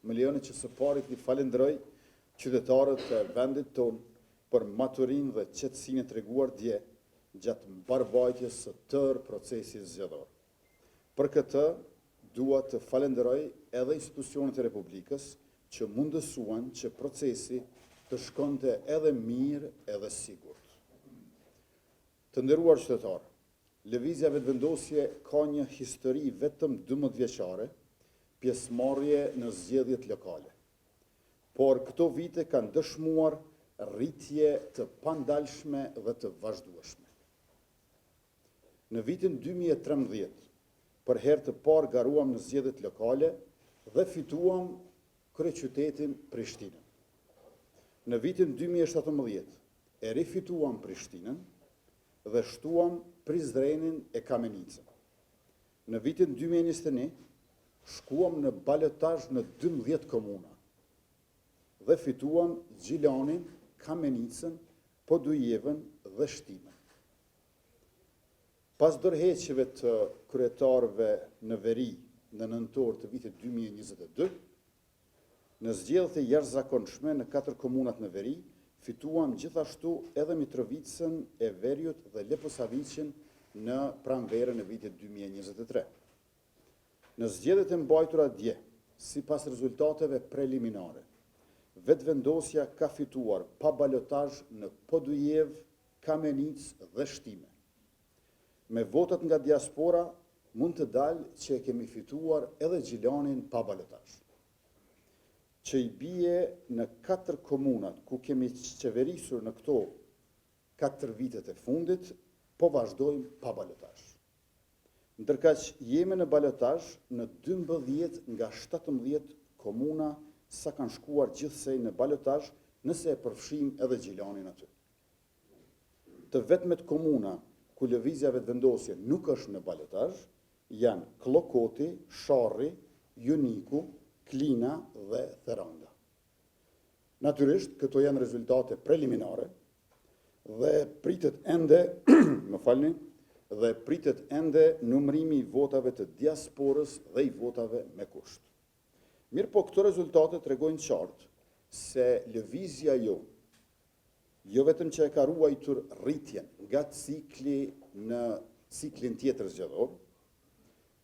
më lejoni që së pari t'i falenderoj qytetarët e vendit tonë për maturinë dhe qetësinë e treguar dje gjatë mbarvajtjes së tërë procesit zgjedhor. Për këtë, dua të falenderoj edhe institucionet e Republikës që mundësuan që procesi të shkonte edhe mirë edhe sigurt. Të nderuar qytetarë, lëvizja vetëvendosje ka një histori vetëm 12 vjeçare, pjesëmarrje në zgjedhjet lokale. Por këto vite kanë dëshmuar rritje të pandalshme dhe të vazhdueshme. Në vitin 2013, për herë të parë garuam në zgjedhjet lokale dhe fituam kryeqytetin Prishtinën. Në vitin 2017, e rifituam Prishtinën dhe shtuam Prizrenin e Kamenicën. Në vitin 2021, shkuam në balotazh në 12 komuna dhe fituam Gjilanin, Kamenicën, Podujevën dhe Shtimen. Pas dorëheqjeve të kryetarëve në veri në nëntor të vitit 2022, në zgjedhjet e jashtëzakonshme në 4 komunat në veri, fituam gjithashtu edhe Mitrovicën e Veriut dhe Leposavicën në pranverën e vitit 2023. Në zgjedhjet e mbajtura dje, sipas rezultateve preliminare, vetëvendosja ka fituar pa balotazh në Podujev, Kamenicë dhe Shtime. Me votat nga diaspora, mund të dalë që e kemi fituar edhe Gjilanin pa balotazh, që i bie në 4 komunat ku kemi qeverisur në këto 4 vitet e fundit, po vazhdojmë pa balotazh. Ndërkaq jemi në balotazh në 12 nga 17 komuna sa kanë shkuar gjithsej në balotazh nëse e përfshim edhe Gjilanin aty. Të vetmet komuna ku lëvizja vetëvendosje nuk është në balotazh janë Klokoti, Sharri, Juniku, Klina dhe Theranda. Natyrisht, këto janë rezultate preliminare dhe pritet ende, dhe pritet ende numërimi i votave të diasporës dhe i votave me kusht. Mirë po këto rezultate tregojnë qartë se lëvizja jo vetëm që e ka ruajtur rritjen nga cikli në ciklin tjetër zgjedhor,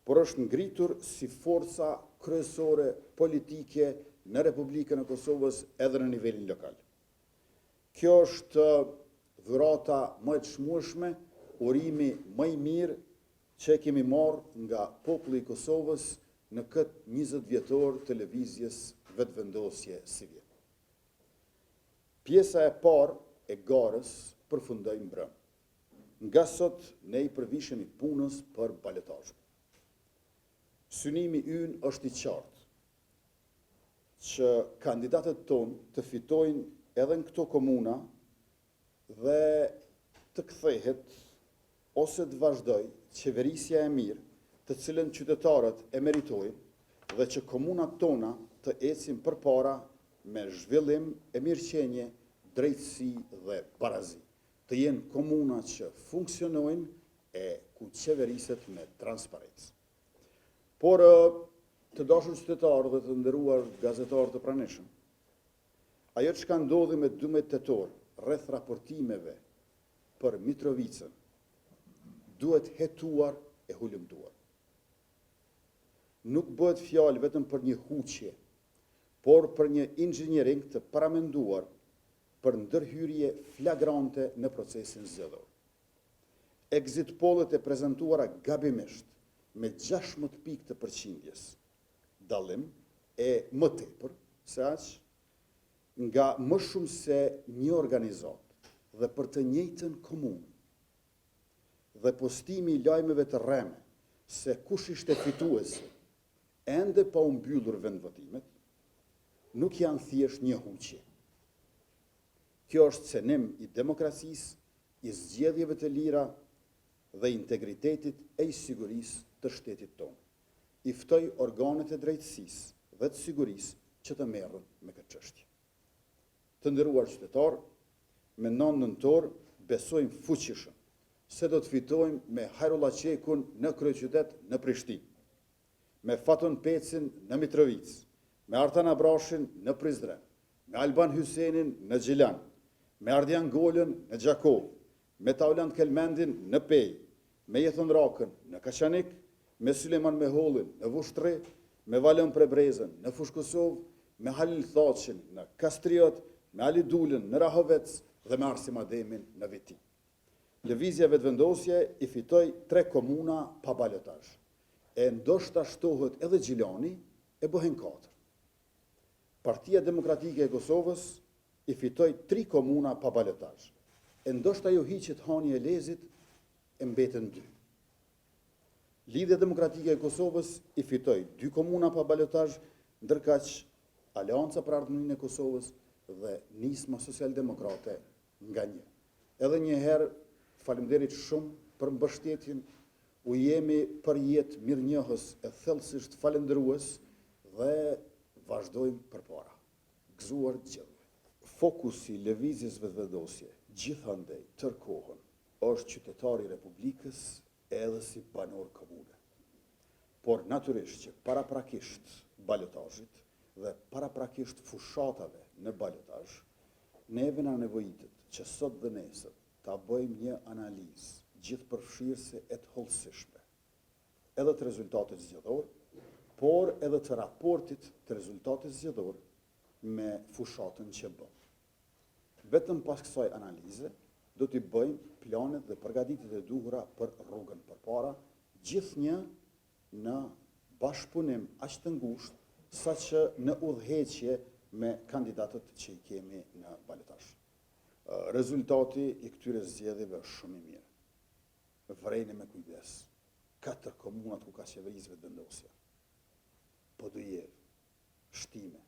por është ngritur si forca kryesore politike në Republikën e Kosovës edhe në nivelin lokal. Kjo është dhurata më e çmueshme, urimi më i mirë që kemi marrë nga populli i Kosovës në këtë 20 vjetor të lëvizjes vetëvendosje civile. Pjesa e parë e garës përfundoi mbrëm. Nga sot ne i përvishemi punës për balotazh. Synimi ynë është i qartë që kandidatët tonë të fitojnë edhe në këto komuna dhe të kthehet ose të vazhdoj qeverisja e mirë të cilën qytetarët e meritojnë dhe që komunat tona të ecin përpara me zhvillim e mirëqenie, drejtësi dhe barazi. Të jenë komuna që funksionojnë e ku qeveriset me transparencë. Por të dashur qytetarë dhe të nderuar gazetarë të pranishëm, ajo që ka ndodhi me 12 tetor rreth raportimeve për Mitrovicën duhet hetuar e hulumtuar. Nuk bëhet fjalë vetëm për një huqje, por për një inxhiniering të paramenduar për ndërhyrje flagrante në procesin zgjedhor. Exit pollet e prezantuara gabimisht me 16 pikë të përqindjes, dallim e më tepër se aq nga më shumë se një organizat dhe për të njëjtën komunë. Dhe postimi i lajmeve të rreme se kush ishte fituesi ende pa u mbyllur vendvotimet, nuk janë thjesht një huqje. Kjo është cenim i demokracisë, i zgjedhjeve të lira dhe integritetit e i sigurisë të shtetit tonë. I ftoj organet e drejtësisë dhe të sigurisë që të merren me këtë çështje. Të nderuar qytetarë, me 9 nëntor besojmë fuqishëm se do të fitojmë me Hajrullah Qekun në kryeqytet në Prishtinë, me Faton Pecin në Mitrovicë, me Artan Abrashin në Prizren, me Alban Hysenin në Gjilan, me Ardian Golën në Gjakov, me Taulant Kelmendin në Pej, me Jetën Rakën në Kaçanik, me Suleman Mehollin në Vushtri, me Valën Prebrezën në Fushkosov, me Halil Thaqin në Kastriot, me Ali Dulën në Rahovec dhe me Arsim Ademin në Viti. Lëvizja vetëvendosje i fitoi 3 komuna pa balotazh. E ndoshta shtohet edhe Gjilani e bëhen 4. Partia Demokratike e Kosovës i fitoi 3 komuna pa balotazh. E ndoshta jo hiqet hani e lezit e mbeten 2. Lidhja Demokratike e Kosovës i fitoi 2 komuna pa balotazh, ndërkaq Aleanca për Ardhmërinë e Kosovës dhe Nisma Socialdemokrate nga 1. Edhe një herë, faleminderit shumë për mbështetjen, u jemi për jetë mirënjohës e thellësisht falendërues dhe vazhdojmë përpara. Gëzuar gjithë. Fokusi lëvizjes vetëvendosje gjithandej tërkohën është qytetari i Republikës edhe si banor komune. Por natyrisht që paraprakisht balotazhit dhe paraprakisht fushatave në balotazh, neve na nevojitet që sot dhe nesër ta bëjmë një analizë gjithëpërfshirëse e të hollësishme, edhe të rezultatit zgjedhor, por edhe të raportit të rezultatit zgjedhor me fushatën që bëm. Vetëm pas kësaj analize, do t'i bëjmë planet dhe përgatitjet e duhura për rrugën përpara, gjithnjë në bashkëpunim aq të ngushtë, saqë në udhëheqje me kandidatët që i kemi në balotazh. Rezultati i këtyre zgjedhjeve është shumë i mirë. Vrejni me kujdes. 4 komunat ku ka qeverisë vetëvendosja. Podujev, Shtime,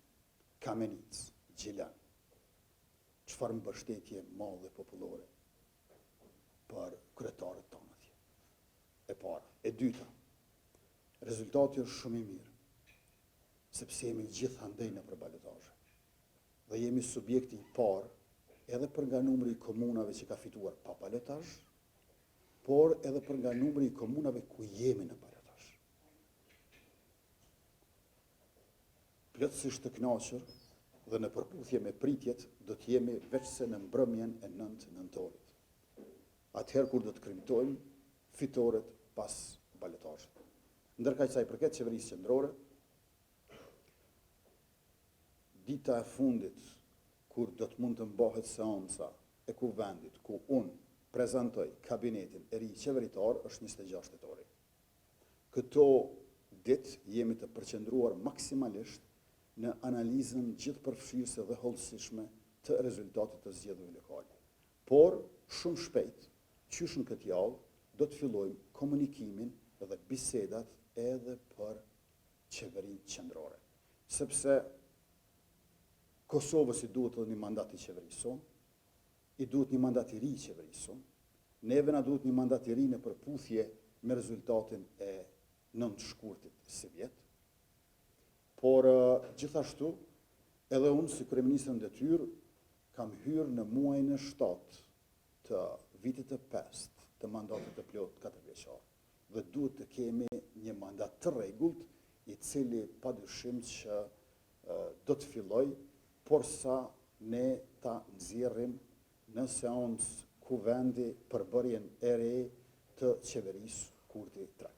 Kamenic, Gjilan. Çfarë mbështetje madhe popullore për kryetarët tonë atje. E para. E dyta, rezultati është shumë i mirë, sepse jemi gjithandej në balotazhe. Dhe jemi subjekti i parë edhe për nga numri i komunave që ka fituar pa balotazh, por edhe për nga numri i komunave ku jemi në balotazh. Plotësisht të kënaqur dhe në përputhje me pritjet do të jemi veçse në mbrëmjen e 9 nëntorit. Atëherë kur do të kremtojmë fitoret pas balotazhit. Ndërkaq sa i përket qeverisë qendrore, dita e fundit kur do të mund të mbahet seanca e kuvendit, ku unë prezantoj kabinetin e ri qeveritar, është 26 tetori. Këto ditë jemi të përqendruar maksimalisht në analizën gjithëpërfshirëse dhe hollësishme të rezultatit të zgjedhjeve lokale. Por, shumë shpejt, qysh në këtë javë, do të fillojmë komunikimin dhe bisedat edhe për qeverinë qendrore. Sepse Kosovës i duhet edhe një mandat i qeverison, i duhet një mandat i ri i qeverison, neve na duhet një mandat i ri në përputhje me rezultatin e 9 shkurtit së vjet. Por gjithashtu, edhe unë si kryeministër në detyrë kam hyrë në muajin e 7 të vitit të 5 të mandatit të plot 4 vjeçar. Dhe duhet të kemi një mandat të rregullt, i cili padyshim që do të filloj, por sa ne ta nxjerrim në seancë kuvendi përbërjen e re të qeverisë Kurti 3.